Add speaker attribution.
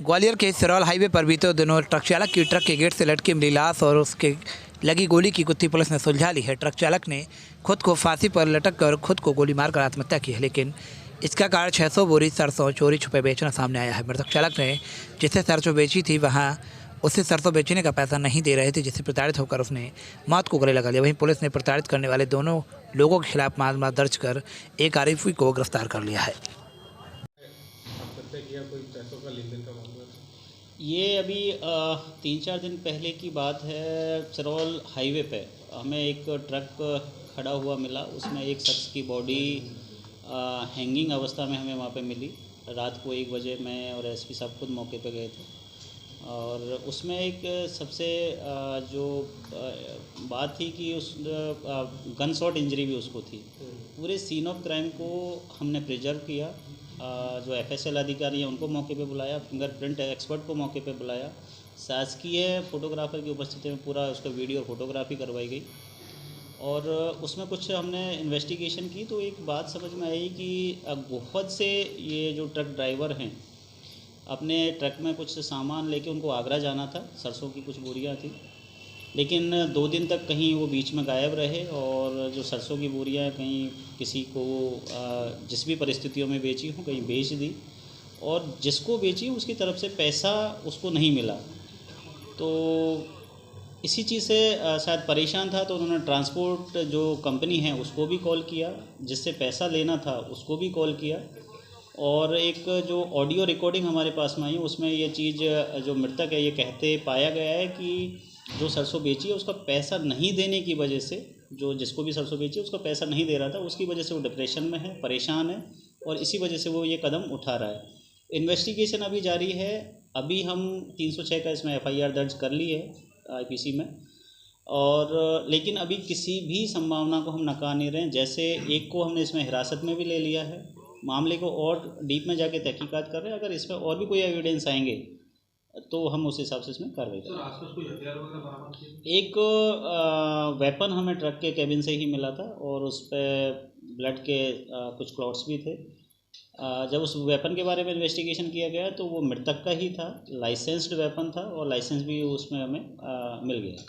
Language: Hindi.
Speaker 1: ग्वालियर के सिरौल हाईवे पर बीते दिनों ट्रक चालक की ट्रक के गेट से लटकी मिली लाश और उसके लगी गोली की गुत्थी पुलिस ने सुलझा ली है। ट्रक चालक ने खुद को फांसी पर लटक कर खुद को गोली मारकर आत्महत्या की है, लेकिन इसका कारण 600 बोरी सरसों चोरी छुपे बेचना सामने आया है। मृतक चालक ने जिसे सरसों बेची थी वहाँ उसे सरसों बेचने का पैसा नहीं दे रहे थे, जिससे प्रताड़ित होकर उसने मौत को गले लगा लिया। वहीं पुलिस ने प्रताड़ित करने वाले दोनों लोगों के खिलाफ मामला दर्ज कर एक आरोपी को गिरफ्तार कर लिया है।
Speaker 2: ये अभी 3-4 दिन पहले की बात है। सिरौल हाईवे पे हमें एक ट्रक खड़ा हुआ मिला, उसमें एक शख्स की बॉडी हैंगिंग अवस्था में हमें वहाँ पे मिली। रात को 1 बजे मैं और एसपी साहब खुद मौके पे गए थे और उसमें एक सबसे जो बात थी कि उस गन शॉट इंजरी भी उसको थी। पूरे सीन ऑफ क्राइम को हमने प्रिजर्व किया। जो एफएसएल अधिकारी हैं उनको मौके पे बुलाया, फिंगरप्रिंट एक्सपर्ट को मौके पे बुलाया, शासकीय फोटोग्राफर की उपस्थिति में पूरा उसका वीडियो और फोटोग्राफी करवाई गई और उसमें कुछ हमने इन्वेस्टिगेशन की तो एक बात समझ में आई कि बहुत से ये जो ट्रक ड्राइवर हैं अपने ट्रक में कुछ सामान लेके उनको आगरा जाना था, सरसों की कुछ बोरियां थी, लेकिन 2 दिन तक कहीं वो बीच में गायब रहे और जो सरसों की बोरियां कहीं किसी को जिस भी परिस्थितियों में बेची हों कहीं बेच दी और जिसको बेची उसकी तरफ से पैसा उसको नहीं मिला। तो इसी चीज़ से शायद परेशान था तो उन्होंने ट्रांसपोर्ट जो कंपनी है उसको भी कॉल किया, जिससे पैसा लेना था उसको भी कॉल किया और एक जो ऑडियो रिकॉर्डिंग हमारे पास में आई उसमें ये चीज़ जो मृतक है ये कहते पाया गया है कि जो सरसों बेची है उसका पैसा नहीं देने की वजह से, जो जिसको भी सरसों बेची उसका पैसा नहीं दे रहा था, उसकी वजह से वो डिप्रेशन में है, परेशान है और इसी वजह से वो ये कदम उठा रहा है। इन्वेस्टिगेशन अभी जारी है। अभी हम 306 का इसमें एफआईआर दर्ज कर ली है आईपीसी में और लेकिन अभी किसी भी संभावना को हम नकार नहीं रहे हैं। जैसे एक को हमने इसमें हिरासत में भी ले लिया है, मामले को और डीप में जाके तहकीकात कर रहे हैं। अगर इसमें और भी कोई एविडेंस आएंगे तो हम उस हिसाब से इसमें कार्रवाई करेंगे। एक वेपन हमें ट्रक के कैबिन से ही मिला था और उस पर ब्लड के कुछ क्लॉट्स भी थे। जब उस वेपन के बारे में इन्वेस्टिगेशन किया गया तो वो मृतक का ही था, लाइसेंस्ड वेपन था और लाइसेंस भी उसमें हमें मिल गया।